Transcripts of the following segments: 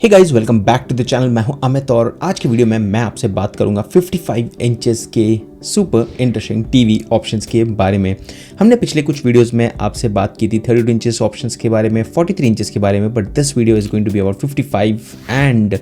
Hey guys, welcome back to the channel. मैं हूं अमित और आज की वीडियो में मैं आपसे बात करूंगा 55 इंचेस के सुपर इंटरेस्टिंग टीवी ऑप्शंस के बारे में। हमने पिछले कुछ वीडियोस में आपसे बात की थी 32 इंचेस ऑप्शंस के बारे में, 43 इंचेस के बारे में, but this video is going to be about 55 and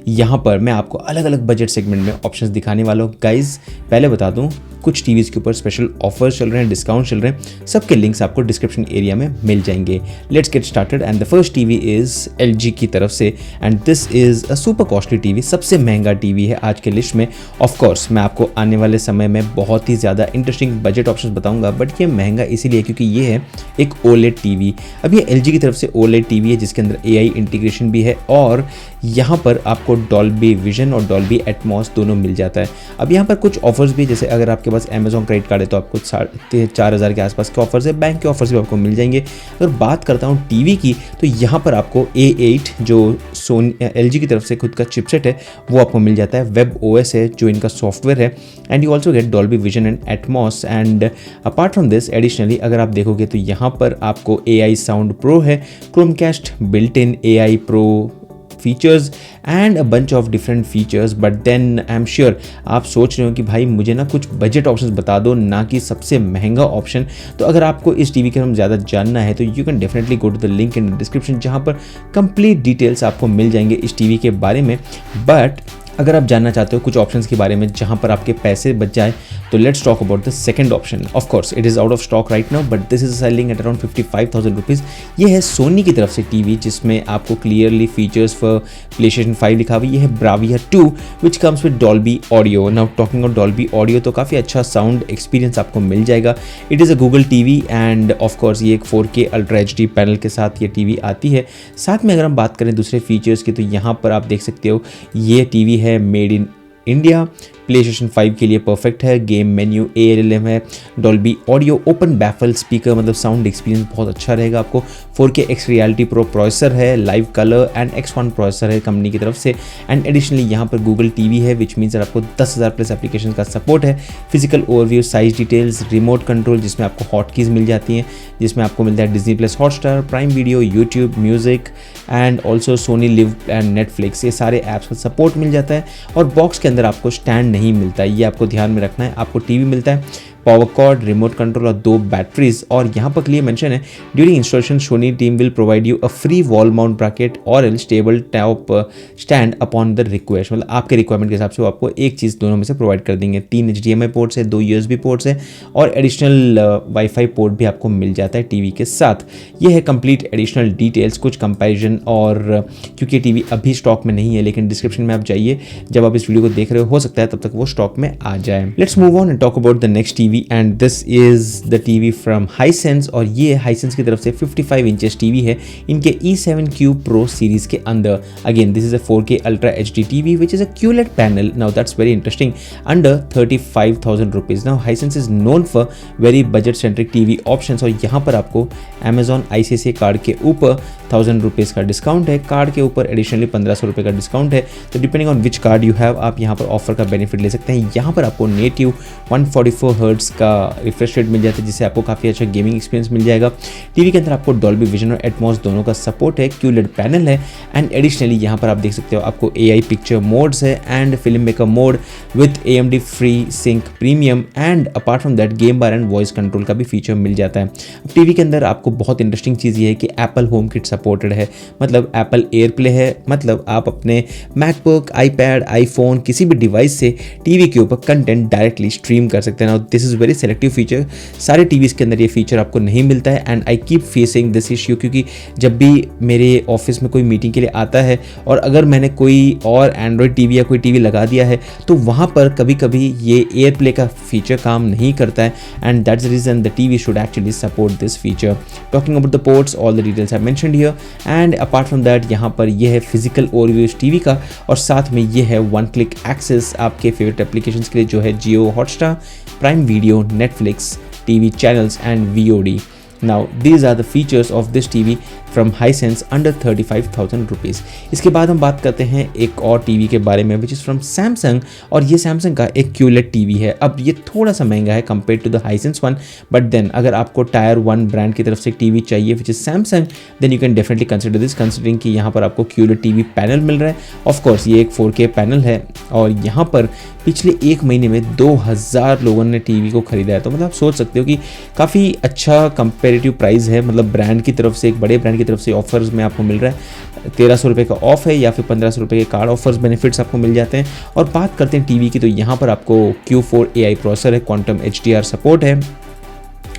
यहाँ पर मैं आपको अलग अलग बजट सेगमेंट में ऑप्शंस दिखाने वाला हूँ। गाइज पहले बता दूँ, कुछ टीवीज़ के ऊपर स्पेशल ऑफर्स चल रहे हैं, डिस्काउंट चल रहे हैं, सबके लिंक्स आपको डिस्क्रिप्शन एरिया में मिल जाएंगे। Let's get started and the first TV is LG की तरफ से and this is a super costly TV, सबसे महंगा टीवी है आज के लिस्ट में। ऑफ कोर्स मैं आपको आने वाले समय में बहुत ही ज़्यादा इंटरेस्टिंग बजट ऑप्शंस बताऊंगा, बट ये महंगा इसीलिए क्योंकि ये है एक OLED टीवी। अब ये LG की तरफ से OLED टीवी है जिसके अंदर AI इंटीग्रेशन भी है और यहाँ पर आपको डॉल्बी विजन और डॉल्बी एटमॉस दोनों मिल जाता है। अब यहाँ पर कुछ ऑफर्स भी, जैसे अगर आपके पास Amazon क्रेडिट कार्ड है तो आपको 4,500 के आसपास के ऑफर्स है, बैंक के ऑफर्स भी आपको मिल जाएंगे। अगर बात करता हूँ टीवी की तो यहाँ पर आपको A8 जो LG की तरफ से खुद का चिपसेट है वो आपको मिल जाता है, वेब OS है जो इनका सॉफ्टवेयर है and you also get Dolby vision and Atmos. And apart from this additionally अगर आप देखोगे तो यहाँ पर आपको AI साउंड प्रो है, Chromecast built in AI pro features and a bunch of different features. But then I am sure आप सोच रहे हो कि भाई मुझे ना कुछ बजट ऑप्शंस बता दो, ना कि सबसे महंगा ऑप्शन। तो अगर आपको इस टीवी के बारे में ज़्यादा जानना है तो you can definitely go to the link in the description जहाँ पर कंप्लीट डिटेल्स आपको मिल जाएंगे इस टीवी के बारे में। बट अगर आप जानना चाहते हो कुछ ऑप्शंस के बारे में जहां पर आपके पैसे बच जाए तो let's talk about the second option. Of course it is out of stock right now but this is selling at around 55,000 rupees. ये है सोनी की तरफ से टीवी जिसमें आपको क्लियरली फीचर्स फॉर PlayStation 5 लिखा हुआ है। ये है Bravia 2 which comes with Dolby audio. Now talking about Dolby audio तो काफ़ी अच्छा साउंड एक्सपीरियंस आपको मिल जाएगा। It is a Google TV end of course ये एक 4K अल्ट्रा HD पैनल के साथ ये टीवी आती है। साथ में अगर हम बात करें दूसरे फीचर्स की तो यहाँ पर आप देख सकते हो ये टीवी है मेड इन इंडिया, PlayStation 5 के लिए परफेक्ट है, गेम मेन्यू ALM है, Dolby audio, open baffle speaker, मतलब साउंड एक्सपीरियंस बहुत अच्छा रहेगा आपको। 4K X Reality Pro processor है, live colour and X1 processor है कंपनी की तरफ से एंड एडिशनली यहाँ पर गूगल टीवी है विच मीन्स आपको 10,000 प्लस एप्लीकेशन का सपोर्ट है। Physical overview, size details, remote control जिसमें आपको हॉट कीज़ मिल जाती हैं, जिसमें आपको मिलता है Disney Plus Hotstar, prime video, YouTube music and also Sony Liv and Netflix, ये सारे ऐप्स का सपोर्ट मिल जाता है। और बॉक्स के अंदर आपको स्टैंड नहीं मिलता है, ये आपको ध्यान में रखना है। आपको टीवी मिलता है, पावर कॉर्ड, रिमोट कंट्रोल और 2 बैटरीज। और यहाँ पर क्लियर मेंशन है during installation Sony team will provide you a free wall mount bracket और L stable top stand upon the request. मतलब आपके रिक्वायरमेंट के हिसाब से वो आपको एक चीज़ दोनों में से प्रोवाइड कर देंगे। 3 HDMI पोर्ट्स है, 2 USB पोर्ट्स है और एडिशनल वाईफाई पोर्ट भी आपको मिल जाता है टीवी के साथ। ये है कंप्लीट एडिशनल डिटेल्स, कुछ कंपेरिजन। और क्योंकि टीवी अभी स्टॉक में नहीं है लेकिन डिस्क्रिप्शन में आप जाइए, जब आप इस वीडियो को देख रहे हो सकता है तब तक वो स्टॉक में आ जाए। Let's move on and talk about the next TV and this is the TV from Hisense और ये हाइसेंस की तरफ से 55 इंचेस टीवी है इनके E7Q Pro सीरीज के अंदर। Again this is a 4K ultra HD TV which is a QLED panel. Now that's very interesting, under 35,000 rupees. Now Hisense is known for very budget centric TV options और यहाँ पर आपको Amazon ICICI card के ऊपर 1,000 rupees का discount है, card के ऊपर एडिशनली 1,500 रुपये का डिस्काउंट है। तो depending on which card you have आप यहाँ पर ऑफर का बेनिफिट ले सकते हैं। यहाँ पर आपको नेटिव 144 हर्ट्ज का रिफ्रेश रेट मिल जाता है जिससे आपको काफ़ी अच्छा गेमिंग एक्सपीरियंस मिल जाएगा। टीवी के अंदर आपको डॉल्बी विजन और एटमॉस दोनों का सपोर्ट है, QLED पैनल है एंड एडिशनली यहाँ पर आप देख सकते हो आपको AI पिक्चर मोड्स है and film maker mode with AMD free sink premium and apart from that game bar and voice control का भी फीचर मिल जाता है। अब टीवी के अंदर आपको बहुत इंटरेस्टिंग चीज़ ये है कि एप्पल होम किट सपोर्टेड है, मतलब एप्पल एयरप्ले है, मतलब आप अपने मैकबुक, iPad, iPhone किसी भी डिवाइस से टीवी के ऊपर कंटेंट डायरेक्टली स्ट्रीम कर सकते हैं। Now this is very selective feature, सारे टीवीज़ के अंदर ये फीचर आपको नहीं मिलता है and I keep facing this issue क्योंकि जब भी मेरे ऑफिस में कोई मीटिंग के लिए आता है और अगर मैंने कोई और एंड्रॉयड टीवी या कोई टीवी लगा दिया है तो वहाँ पर कभी कभी ये एयरप्ले का फीचर काम नहीं करता है and that's the reason the TV should actually support this feature. Talking about the ports, all the details I mentioned here and apart from that यहाँ पर ये है फिजिकल ओवरव्यू टीवी का और साथ में ये है 1 क्लिक एक्सेस आपके फेवरेट एप्लीकेशंस के लिए जो है Jio Hotstar, prime video, Netflix, TV channels and VOD। Now these are the features of this TV from Hisense under 35,000 rupees. इसके बाद हम बात करते हैं एक और टीवी के बारे में विच इज़ फ्रॉम सैमसंग, और ये सैमसंग का एक QLED टीवी है। अब ये थोड़ा सा महंगा है compare to the Hisense one, but then अगर आपको टायर 1 ब्रांड की तरफ से टीवी चाहिए which is Samsung, then you can definitely consider this, considering कि यहाँ पर आपको QLED टीवी पैनल मिल रहा है। ऑफ कोर्स ये एक 4K पैनल है, और यहाँ पर पिछले एक महीने में 2000 लोगों ने टीवी को खरीदा है। तो मतलब आप सोच सकते हो कि काफ़ी अच्छा कंपेरेटिव प्राइस है, मतलब ब्रांड की तरफ से, एक बड़े ब्रांड की तरफ से ऑफर्स में आपको मिल रहा है। 1300 रुपये का ऑफ है या फिर 1500 रुपये के कार्ड ऑफर्स बेनिफिट्स आपको मिल जाते हैं। और बात करते हैं टीवी की, तो यहाँ पर आपको Q4 AI प्रोसेसर है, क्वांटम HDR सपोर्ट है,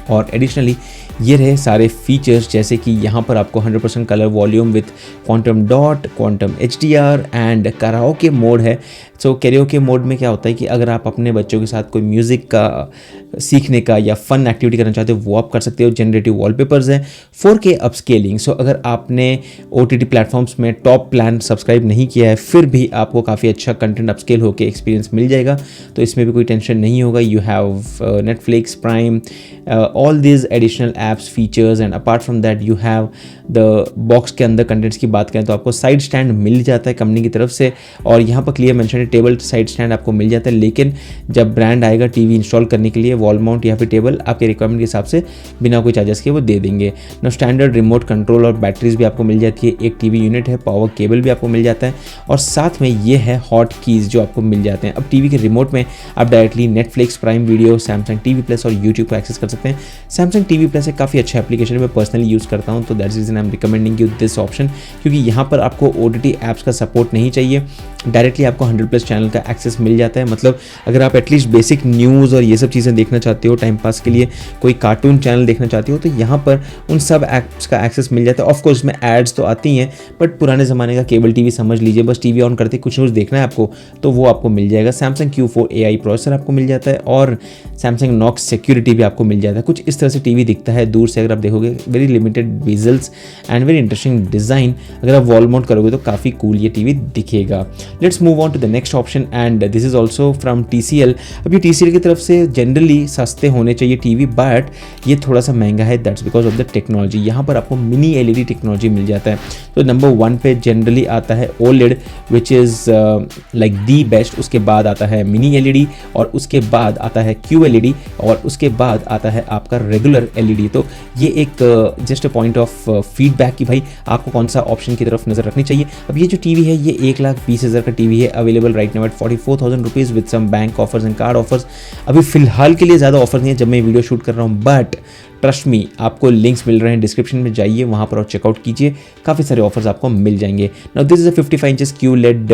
और एडिशनली ये रहे सारे फीचर्स, जैसे कि यहाँ पर आपको 100% colour volume with quantum dot, quantum HDR and karaoke mode है। सो कैरियोके मोड में क्या होता है कि अगर आप अपने बच्चों के साथ कोई म्यूज़िक का सीखने का या फन एक्टिविटी करना चाहते हो वो आप कर सकते हो। जनरेटिव वॉलपेपर्स हैं, 4K अपस्केलिंग। सो अगर आपने OTT प्लेटफॉर्म्स में टॉप प्लान सब्सक्राइब नहीं किया है फिर भी आपको काफ़ी अच्छा कंटेंट अपस्केल होकर एक्सपीरियंस मिल जाएगा, तो इसमें भी कोई टेंशन नहीं होगा। You have Netflix, prime, all these additional apps, features, and apart from that you have the box के अंदर कंटेंट्स की बात करें तो आपको साइड स्टैंड मिल जाता है कंपनी की तरफ से, और यहाँ पर क्लियर मेंशन है टेबल साइड स्टैंड आपको मिल जाता है। लेकिन जब ब्रांड आएगा टीवी इंस्टॉल करने के लिए, वॉल माउंट या फिर टेबल आपके रिक्वायरमेंट के हिसाब से बिना कोई चार्जेस के वो दे देंगे ना। स्टैंडर्ड रिमोट कंट्रोल और बैटरीज भी आपको मिल जाती है, एक टीवी यूनिट है, पावर केबल भी आपको मिल जाता है, और साथ में ये है हॉट कीज जो आपको मिल जाते हैं। अब टीवी के रिमोट में आप directly Netflix, prime video, Samsung TV plus और यूट्यूब को एक्सेस कर सकते हैं। सैमसंग टीवी प्लस एक काफ़ी अच्छा एप्लीकेशन मैं पर्सनली यूज़ करता हूँ, तो that's reason I am recommending you this option, क्योंकि यहाँ पर आपको OTT ऐप्स का सपोर्ट नहीं चाहिए, डायरेक्टली आपको 100+ चैनल का एक्सेस मिल जाता है। मतलब अगर आप एटलीस्ट बेसिक न्यूज़ और ये सब चीज़ें देखना चाहते हो, टाइम पास के लिए कोई कार्टून चैनल देखना चाहते हो, तो यहाँ पर उन सब ऐप्स का एक्सेस मिल जाता है। ऑफकोर्स इसमें एड्स तो आती हैं, बट पुराने ज़माने का केबल टीवी समझ लीजिए, बस टीवी ऑन करते कुछ न्यूज़ देखना है आपको तो वो आपको मिल जाएगा। सैमसंग Q4 AI प्रोसेसर आपको मिल जाता है, और सैमसंग नॉक्स सिक्योरिटी भी आपको मिल जाता है। कुछ इस तरह से टीवी दिखता है दूर से, अगर आप देखोगे very limited whistles and very interesting design. अगर आप वॉल माउंट करोगे तो काफ़ी कूल ये टीवी दिखेगा। Let's move on to the next option, and this is also from TCL। अब ये TCL की तरफ से जनरली सस्ते होने चाहिए टीवी, बट ये थोड़ा सा महंगा है, that's because of the technology. यहाँ पर आपको मिनी LED टेक्नोलॉजी मिल जाता है। तो नंबर 1 पे जनरली आता है OLED which is like the best, उसके बाद आता है मिनी LED, और उसके बाद आता है QLED, और उसके बाद आता है आपका रेगुलर LED। तो ये एक just a point of feedback कि भाई आपको कौन सा ऑप्शन की तरफ नज़र रखनी चाहिए। अब ये जो टीवी है ये 1,20,000 का टीवी है, available right now at 44,000 rupees with some bank offers and card offers. अभी फिलहाल के लिए ज़्यादा ऑफर नहीं है जब मैं वीडियो शूट कर रहा हूँ, बट ट्रस्ट मी आपको लिंक्स मिल रहे हैं डिस्क्रिप्शन में, जाइए वहाँ पर और चेकआउट कीजिए, काफ़ी सारे ऑफर्स आपको मिल जाएंगे। Now this is a 55 inches QLED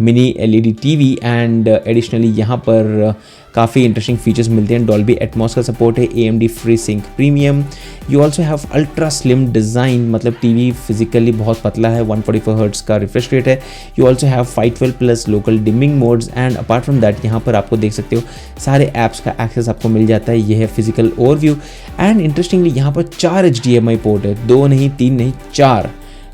mini LED TV, and additionally यहाँ पर काफ़ी इंटरेस्टिंग फीचर्स मिलते हैं। डॉल्बी एटमॉस का सपोर्ट है, AMD FreeSync premium. You also have ultra slim design, मतलब टीवी फिजिकली बहुत पतला है, 144 हर्ट्ज़ का रिफ्रेश रेट है। You also have 512+ local dimming modes, and apart from that यहाँ पर आपको देख सकते हो सारे ऐप्स का एक्सेस आपको मिल जाता है। ये है फिजिकल ओवरव्यू, एंड इंटरेस्टिंगली यहाँ पर 4 HDMI पोर्ट है, 2 नहीं 3 नहीं 4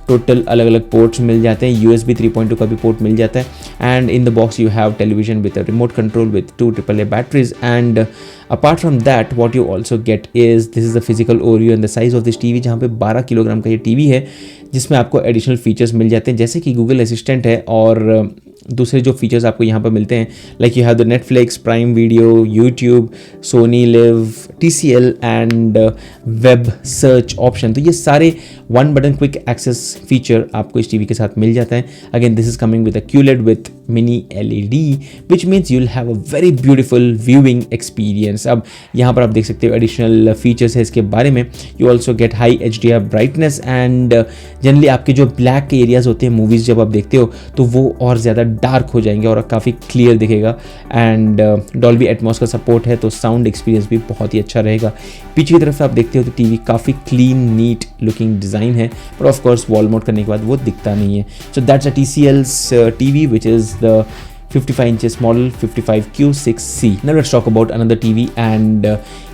टोटल अलग अलग पोर्ट्स मिल जाते हैं। USB 3.2 का भी पोर्ट मिल जाता है, and in the box you have television with a remote control with 2 AAA batteries, and apart from that what you also gate is this is the physical overview and the size of this TV, जहाँ पे 12 kilogram का ये TV है, जिसमें आपको additional features मिल जाते हैं जैसे कि गूगल असिस्टेंट है, और दूसरे जो फीचर्स आपको यहाँ पर मिलते हैं like you have the Netflix, prime video, YouTube, Sony Liv, TCL and web search option. तो ये सारे 1 बटन क्विक एक्सेस फीचर आपको इस टीवी के साथ मिल जाता है। Again this is coming with a QLED with mini LED which means you will have a very beautiful viewing experience. अब यहाँ पर आप देख सकते हो एडिशनल फीचर्स है इसके बारे में। You also get high HDR brightness, and generally आपके जो ब्लैक के एरियाज होते हैं मूवीज़ जब आप देखते हो तो वो और ज़्यादा डार्क हो जाएंगे और काफ़ी क्लियर दिखेगा, एंड डॉल्बी एटमॉस का सपोर्ट है तो साउंड एक्सपीरियंस भी बहुत ही अच्छा रहेगा। पीछे की तरफ आप देखते हो तो टीवी काफ़ी क्लीन नीट लुकिंग डिज़ाइन है, पर ऑफ कोर्स वॉल माउंट करने के बाद वो दिखता नहीं है। So that's a TCL's TV which is the 55 inches model 55Q6C। Now let's talk about another TV and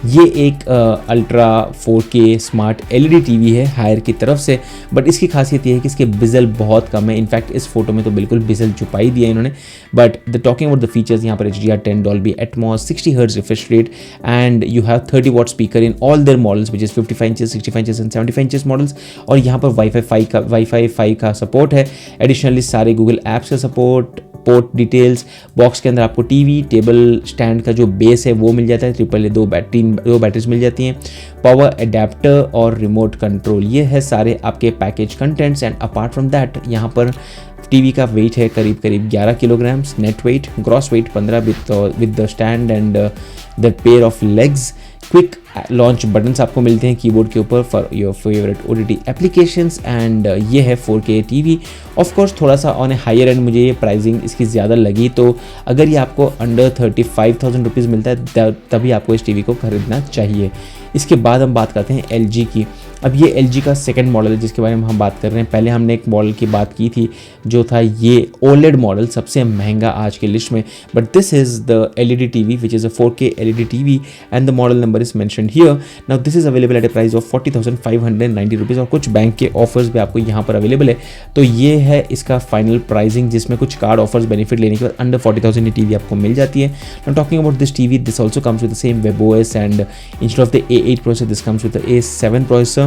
ये एक ultra 4K smart LED TV है हायर की तरफ से, बट इसकी खासियत ये है कि इसके बिजल बहुत कम है। इनफैक्ट इस फोटो में तो बिल्कुल बिजल छुपा ही दिया इन्होंने। But the talking about the features, यहाँ पर HDR10 Dolby Atmos 60 Hz refresh rate and you have 30 what speaker in all their models which is 55 inches 65 inches and 75 inches models. और यहाँ पर वाईफाई 5 का सपोर्ट है। एडिशनली सारे Google apps का support, port details, box के अंदर आपको टीवी टेबल स्टैंड का जो बेस है वो मिल जाता है, ट्रिपल दो बैटरीज मिल जाती हैं, पावर अडेप्टर और रिमोट कंट्रोल। ये है सारे आपके package contents. And apart from that यहाँ पर टीवी का वेट है करीब 11 kilograms net weight, gross weight 15 with the stand and the pair of legs. Quick launch buttons आपको मिलते हैं कीबोर्ड के ऊपर for your favourite OTT applications. And ये है 4K टीवी। ऑफ कोर्स थोड़ा सा ऑन ए हायर एंड मुझे ये प्राइसिंग इसकी ज़्यादा लगी, तो अगर ये आपको अंडर 35,000 रुपीज़ मिलता है तभी आपको इस टीवी को खरीदना चाहिए। इसके बाद हम बात करते हैं LG की। अब ये LG का सेकंड मॉडल है जिसके बारे में हम बात कर रहे हैं। पहले हमने एक मॉडल की बात की थी जो था ये OLED मॉडल, सबसे महंगा आज के लिस्ट में, but this is the LED TV which is a 4K LED TV and the model number is mentioned here. Now this is available at A price of 40,590 rupees और कुछ bank के offers भी आपको यहाँ पर available है। तो ये है इसका फाइनल प्राइसिंग जिसमें कुछ कार्ड ऑफर्स बेनिफिट लेने के बाद अंडर 40,000 ये टीवी आपको मिल जाती है। Now talking about this TV, this also comes with the same WebOS and instead of the A8 processor this comes with the A7 processor.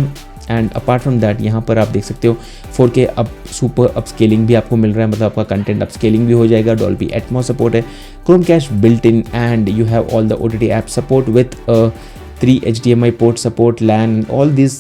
And apart from that यहाँ पर आप देख सकते हो 4K अब सुपर अपस्केलिंग भी आपको मिल रहा है, मतलब आपका कंटेंट अपस्केलिंग भी हो जाएगा। Dolby Atmos सपोर्ट है, Chromecast built in and you have all the OTT app support with 3 HDMI port support, LAN, all these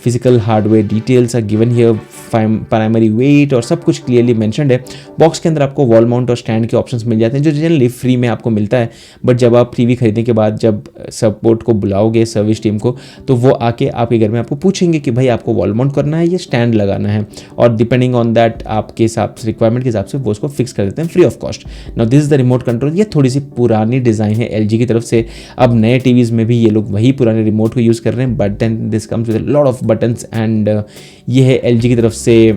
physical hardware details are given here, primary weight और सब कुछ clearly mentioned है। Box के अंदर आपको wall mount और stand के options मिल जाते हैं जो जनरली फ्री में आपको मिलता है, बट जब आप टीवी खरीदने के बाद जब सपोर्ट को बुलाओगे सर्विस टीम को तो वो आके आपके घर में आपको पूछेंगे कि भाई आपको वॉल माउंट करना है या स्टैंड लगाना है, और डिपेंडिंग ऑन दैट आपके हिसाब से रिक्वायरमेंट के हिसाब से वो उसको फिक्स कर देते हैं free of cost. Now this is the remote control. ये थोड़ी सी पुरानी डिज़ाइन है LG की तरफ से। अब नए टीवीज़ में भी ये लोग वही पुराने रिमोट को यूज़ कर रहे हैं, but then this comes with a lot of buttons and ये है LG की तरफ से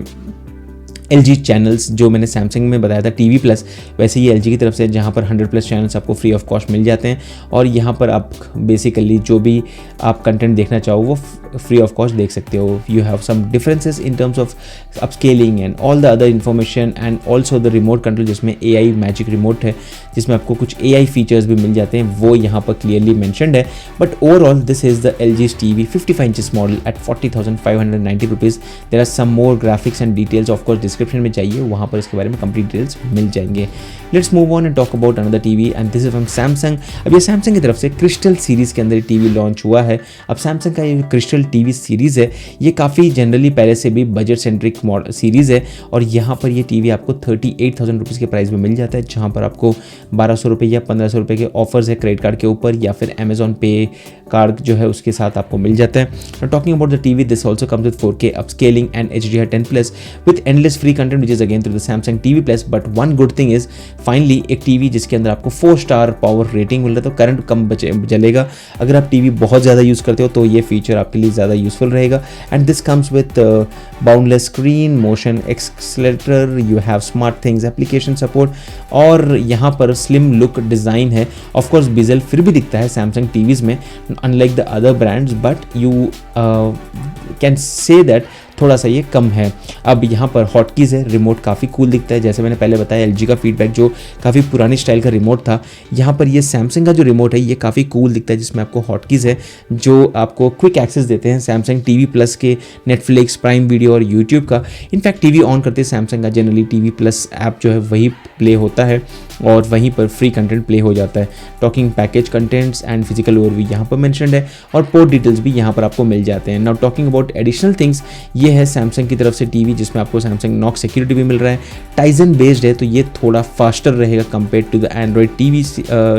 LG चैनल्स जो मैंने सैमसंग में बताया था TV प्लस, वैसे ही LG की तरफ से जहाँ पर 100+ चैनल्स आपको फ्री ऑफ कॉस्ट मिल जाते हैं और यहाँ पर आप बेसिकली जो भी आप कंटेंट देखना चाहो वो फ्री ऑफ कॉस्ट देख सकते हो। You have some differences in terms of upscaling and all the other information and also the remote control जिसमें AI मैजिक रिमोट है जिसमें आपको कुछ AI फीचर्स भी मिल जाते हैं, वो यहाँ पर क्लियरली मैंशनड है। But overall this is the LG TV 55 inches model at 40,590 rupees. There are some more graphics and details, of course description में चाहिए, वहाँ पर इसके बारे में कंप्लीट डिटेल्स मिल जाएंगे। Let's move on and talk about another TV and this is from Samsung. अब ये सैमसंग की तरफ से क्रिस्टल सीरीज़ के अंदर टीवी लॉन्च हुआ है। अब सैमसंग का ये क्रिस्टल टीवी सीरीज़ है ये काफ़ी जनरली पहले से भी बजट सेंट्रिक मॉडल सीरीज़ है और यहाँ पर ये टीवी आपको 38,000 रुपीज़ के प्राइस में मिल जाता है, जहाँ पर आपको 1,200 रुपये या 1,500 रुपये के ऑफर्स है क्रेडिट कार्ड के ऊपर या फिर अमेजॉन पे कार्ड जो है उसके साथ आपको मिल जाता है। Talking about the TV, this also comes with 4K upscaling and HDR10+ with endless free content which is again through the Samsung TV plus. But one good thing is finally एक TV जिसके अंदर आपको 4 star power rating मिल रहा है, तो current कम जलेगा। अगर आप टीवी बहुत ज़्यादा यूज़ करते हो तो ये फीचर आपके लिए ज़्यादा यूजफुल रहेगा। And this comes with boundless screen, motion accelerator, you have smart things application support और यहाँ पर स्लिम लुक डिज़ाइन है। ऑफकोर्स बिजल फिर भी दिखता है सैमसंग टीवीज़ में unlike the other brands, but you can say that थोड़ा सा ये कम है। अब यहाँ पर हॉटकीज़ है, रिमोट काफ़ी कूल दिखता है, जैसे मैंने पहले बताया LG का फीडबैक जो काफ़ी पुरानी स्टाइल का रिमोट था, यहाँ पर ये सैमसंग का जो रिमोट है ये काफ़ी कूल दिखता है जिसमें आपको हॉटकीज़ है जो आपको क्विक एक्सेस देते हैं सैमसंग TV प्लस के, नेटफ्लिक्स, प्राइम वीडियो और यूट्यूब का। इनफैक्ट टीवी ऑन करते सैमसंग का जनरली TV प्लस ऐप जो है वही प्ले होता है और वहीं पर फ्री कंटेंट प्ले हो जाता है। Talking package contents and physical overview यहाँ पर मेंशन्ड है और पोर्ट डिटेल्स भी यहाँ पर आपको मिल जाते हैं। Now talking about additional things, ये है सैमसंग की तरफ से टीवी जिसमें आपको सैमसंग नॉक सिक्योरिटी भी मिल रहा है, टाइजन बेस्ड है तो ये थोड़ा फास्टर रहेगा compare to the Android TV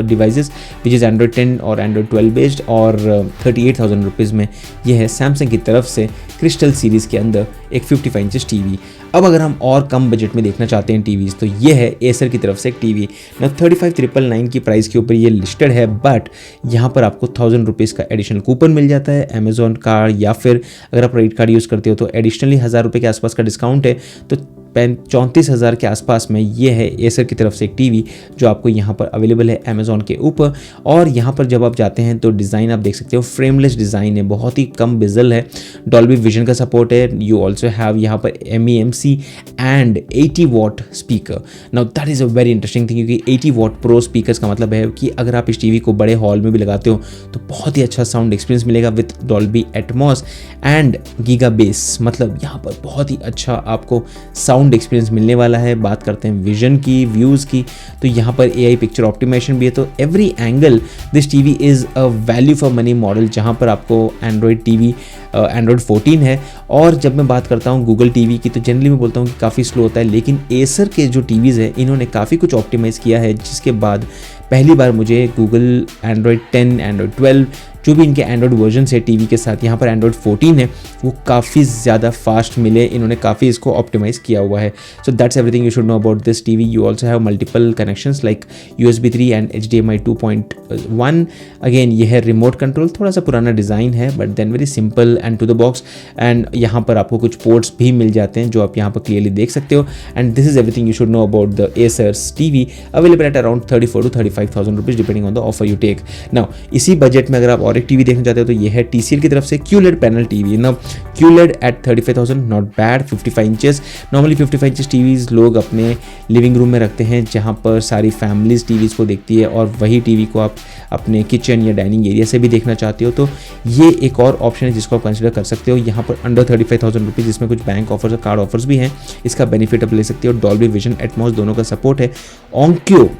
devices which is Android 10 और एंड्रॉयड 12 बेस्ड और 38,000 रुपीज़ में ये है सैमसंग की तरफ से क्रिस्टल सीरीज़ के अंदर एक 55 इंचेस टीवी। अब अगर हम और कम बजट में देखना चाहते हैं टीवीज़ तो ये है एसर की तरफ से एक टीवी ना 35,999 की प्राइस के ऊपर ये लिस्टेड है, बट यहाँ पर आपको 1,000 रुपीज़ का एडिशनल कूपन मिल जाता है अमेजॉन कार्ड या फिर अगर आप क्रेडिट कार्ड यूज़ करते हो तो एडिशनली 1,000 रुपये के आसपास का डिस्काउंट है। तो 34,000 के आसपास में ये है एसर की तरफ से एक टीवी जो आपको यहाँ पर अवेलेबल है अमेजोन के ऊपर। और यहाँ पर जब आप जाते हैं तो डिज़ाइन आप देख सकते हो, फ्रेमलेस डिज़ाइन है, बहुत ही कम बिजल है, डॉल्बी विजन का सपोर्ट है। यू ऑल्सो हैव यहाँ पर MEMC and 80 what speaker. Now that is a very interesting thing, क्योंकि 80 वॉट प्रो स्पीकर्स का मतलब है कि अगर आप इस टीवी को बड़े हॉल में भी लगाते हो तो बहुत ही अच्छा साउंड एक्सपीरियंस मिलेगा with Dolby Atmos and giga base. मतलब यहाँ पर बहुत ही अच्छा आपको साउंड एक्सपीरियंस मिलने वाला है। बात करते हैं विजन की, व्यूज़ की, तो यहाँ पर AI पिक्चर ऑप्टिमाइजेशन भी है। तो every angle this TV is a value for money model, जहाँ पर आपको एंड्रॉयड टीवी एंड्रॉयड 14 है। और जब मैं बात करता हूँ गूगल टीवी की तो जनरली मैं बोलता हूँ कि काफ़ी स्लो होता है, लेकिन एसर के जो टीवीज़ है इन्होंने काफ़ी कुछ ऑप्टिमाइज़ किया है, जिसके बाद पहली बार मुझे गूगल एंड्रॉयड 10, एंड्रॉयड 12 जो भी इनके एंड्रॉयड वर्जन है टीवी के साथ, यहाँ पर एंड्रॉयड 14 है, वो काफ़ी ज़्यादा फास्ट मिले। इन्होंने काफ़ी इसको ऑप्टिमाइज़ किया हुआ है। So that's everything you should know about this TV. You also have multiple connections like USB 3 and HDMI 2.1। Again ये है रिमोट कंट्रोल, थोड़ा सा पुराना डिज़ाइन है but then very simple and to the box. And यहाँ पर आपको कुछ पोर्ट्स भी मिल जाते हैं जो आप यहाँ पर क्लियरली देख सकते हो। And this is everything you should know about the Acer's TV, available at around 34 to 35,000 rupees depending on the offer you take. Now इसी बजट में अगर आप और एक टीवी देखना चाहते हो तो ये है TCL की तरफ से QLED panel TV. Now QLED at 35,000 not bad, 55 inches. Normally 55 inches TVs लोग अपने लिविंग रूम में रखते हैं जहाँ पर सारी फैमिलीज टीवीज़ को देखती है, और वही टीवी को आप अपने किचन या डाइनिंग एरिया से भी देखना चाहते हो तो ये एक और ऑप्शन है जिसको आप कंसिडर कर सकते हो। यहाँ पर अंडर 35,000 रुपीज़, जिसमें कुछ बैंक ऑफर्स और कार्ड ऑफर्स भी हैं, इसका बेनिफिट आप ले सकते हो। डॉल्बी विजन, एटमॉस दोनों का सपोर्ट है। ओंक्यो,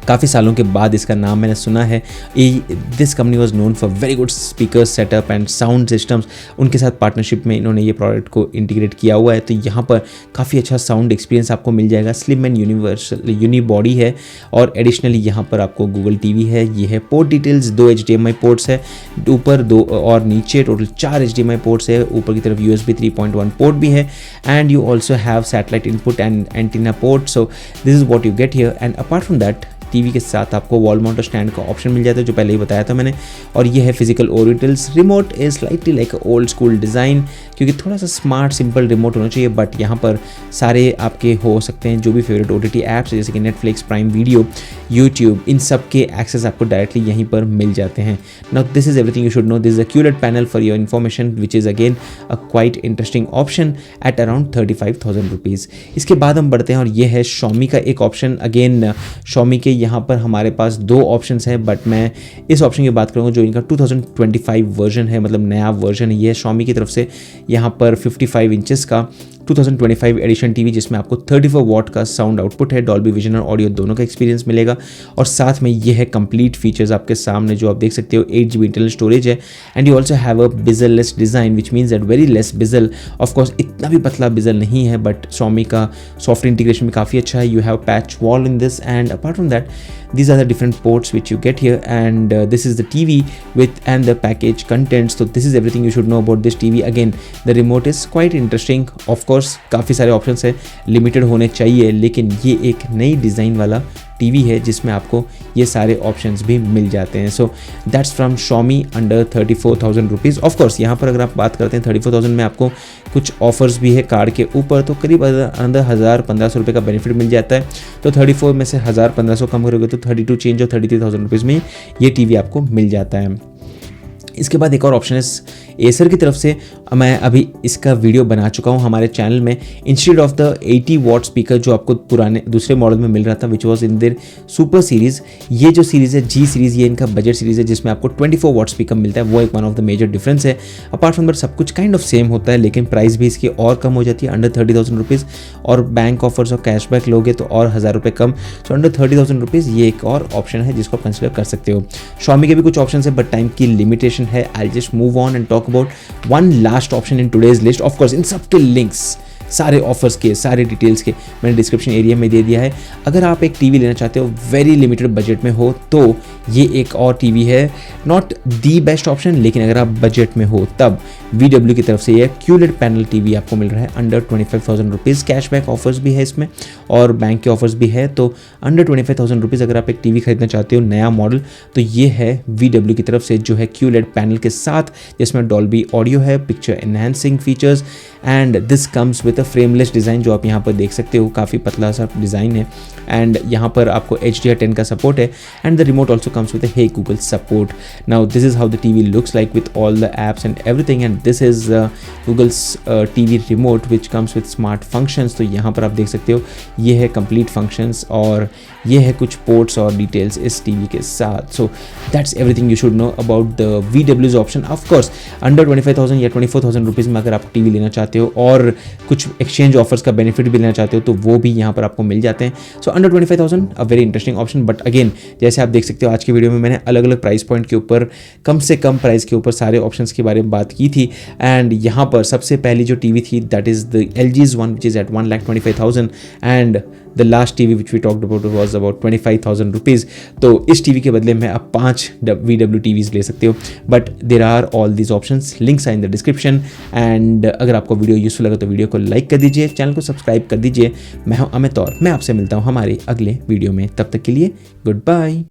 काफ़ी सालों के बाद इसका नाम मैंने सुना है। This company was known for very good speaker setup and sound systems. उनके साथ पार्टनरशिप में इन्होंने ये प्रोडक्ट को इंटीग्रेट किया हुआ है, तो यहाँ पर काफ़ी अच्छा साउंड एक्सपीरियंस आपको मिल जाएगा। स्लिम एंड यूनिवर्सल यूनिबॉडी है, और एडिशनली यहाँ पर आपको गूगल टीवी है। ये है पोर्ट डिटेल्स, 2 HDMI पोर्ट्स है, ऊपर 2 और नीचे टोटल 4 HDMI पोर्ट्स है। ऊपर की तरफ USB 3.1 पोर्ट भी है, and you also have satellite input and antenna port. So this is what you get here. And apart from that TV के साथ आपको वॉल माउंटर स्टैंड का ऑप्शन मिल जाता है, जो पहले ही बताया था मैंने। और ये है physical orientals. Remote is slightly like old school design, क्योंकि थोड़ा सा स्मार्ट सिंपल रिमोट होना चाहिए, बट यहाँ पर सारे आपके हो सकते हैं जो भी फेवरेट OTT ऐप्स जैसे कि नेटफ्लिक्स, प्राइम वीडियो, यूट्यूब, इन सब के एक्सेस आपको डायरेक्टली यहीं पर मिल जाते हैं। Now this is everything you should no. This is a QLED panel for your information which is again a quite interesting option at around 35,000 rupees. इसके बाद हम बढ़ते हैं और ये है Xiaomi का एक ऑप्शन। अगेन Xiaomi के यहाँ पर हमारे पास 2 ऑप्शंस हैं, बट मैं इस ऑप्शन की बात करूँगा जो इनका 2025 वर्जन है, मतलब नया वर्जन है। ये है Xiaomi की तरफ से यहाँ पर 55 इंचेस का 2025 एडिशन टीवी, जिसमें आपको 34 वॉट का साउंड आउटपुट है, डॉल्बी विजन और ऑडियो दोनों का एक्सपीरियंस मिलेगा। और साथ में ये है कंप्लीट फीचर्स आपके सामने जो आप देख सकते हो। 8GB इंटरनल स्टोरेज है, and you also have a Bijal less design which means that very less Bijal. Of course इतना भी पतला बिजल नहीं है, बट Xiaomi का सॉफ्टवेयर इंटीग्रेशन भी काफ़ी अच्छा है। You have patch wall in this, and apart from that these are the different ports which you get here, and this is the TV with and the package contents. So this is everything you should know about this TV. Again, the remote is quite interesting. Of course काफ़ी सारे options है, limited होने चाहिए, लेकिन ये एक नई design वाला टीवी है जिसमें आपको ये सारे ऑप्शंस भी मिल जाते हैं। So that's from Xiaomi under 34,000 rupees. Of course यहाँ पर अगर आप बात करते हैं 34,000 में आपको कुछ ऑफर्स भी है कार्ड के ऊपर, तो करीब अंदर 1,000-1,500 रुपये का बेनिफिट मिल जाता है। तो 34 में से 1,000-1,500 कम करोगे तो 32 चेंज और 33,000 रुपीज़ में ये टीवी आपको मिल जाता है। इसके बाद एक और ऑप्शन है एसर की तरफ से। मैं अभी इसका वीडियो बना चुका हूँ हमारे चैनल में। Instead of the 80 what speaker जो आपको पुराने दूसरे मॉडल में मिल रहा था, which was in their super series, ये जो सीरीज़ है G सीरीज़, ये इनका बजट सीरीज़ है जिसमें आपको 24 वॉट स्पीकर मिलता है। वो एक one of the major difference है। अपार्ट फ्रॉम दैट सब कुछ काइंड ऑफ सेम होता है, लेकिन प्राइस भी इसकी और कम हो जाती है, अंडर 30,000 रुपीज़। और बैंक ऑफर्स और कैशबैक लोगे तो और 1,000 रुपये कम। सो अंडर 30,000 रुपीज़ ये एक और ऑप्शन है जिसको आप कंसिडर कर सकते हो। Xiaomi के भी कुछ ऑप्शन है, बट टाइम की लिमिटेशन है। I just move on and talk about one last option in today's list. Of course in सब के लिंक्स, सारे ऑफर्स के, सारे डिटेल्स के मैंने डिस्क्रिप्शन एरिया में दे दिया है। अगर आप एक टीवी लेना चाहते हो वेरी लिमिटेड बजट में हो तो ये एक और टीवी है, नॉट दी बेस्ट ऑप्शन, लेकिन अगर आप बजट में हो तब VW की तरफ से ये QLED पैनल टीवी आपको मिल रहा है अंडर 25,000 रुपीज़। कैशबैक ऑफर्स भी है इसमें और बैंक के ऑफर्स भी है। तो अंडर 25,000 रुपीज़ अगर आप एक टीवी खरीदना चाहते हो नया मॉडल, तो ये है VW की तरफ से, जो है QLED पैनल के साथ, जिसमें डॉल्बी ऑडियो है, picture enhancing features, and this comes with with a frameless design, जो आप यहाँ पर देख सकते हो, काफ़ी पतला सा डिज़ाइन है। एंड यहाँ पर आपको HDR10 का सपोर्ट है and the remote also comes with hey Google support. Now this is how the TV looks like with all the apps and everything, and this is Google's TV remote which comes with smart functions. तो यहाँ पर आप देख सकते हो ये है complete functions और ये है कुछ पोर्ट्स और डिटेल्स इस TV के साथ। सो that's everything you should know about the VW's option. Of course under 25,000 या 24,000 रुपीज़ में अगर आप TV लेना चाहते हो और कुछ एक्सचेंज ऑफर्स का बेनिफिट भी लेना चाहते हो तो वो भी यहाँ पर आपको मिल जाते हैं। So under 25,000 a very interesting option. But again जैसे आप देख सकते हो आज की वीडियो में मैंने अलग अलग प्राइस पॉइंट के ऊपर, कम से कम प्राइस के ऊपर सारे ऑप्शंस के बारे में बात की थी। एंड यहाँ पर सबसे पहली जो TV थी that is the LG's one which is at 1,25,000 and the last TV which we talked about was about 25,000 rupees। तो इस TV के बदले में आप 5 VW TVs ले सकते हो। But there are all these options, links are in the description. And अगर आपको वीडियो यूजफुल लगा तो वीडियो को लाइक कर दीजिए, चैनल को सब्सक्राइब कर दीजिए। मैं हूं अमित और मैं आपसे मिलता हूं हमारे अगले वीडियो में। तब तक के लिए गुड बाय।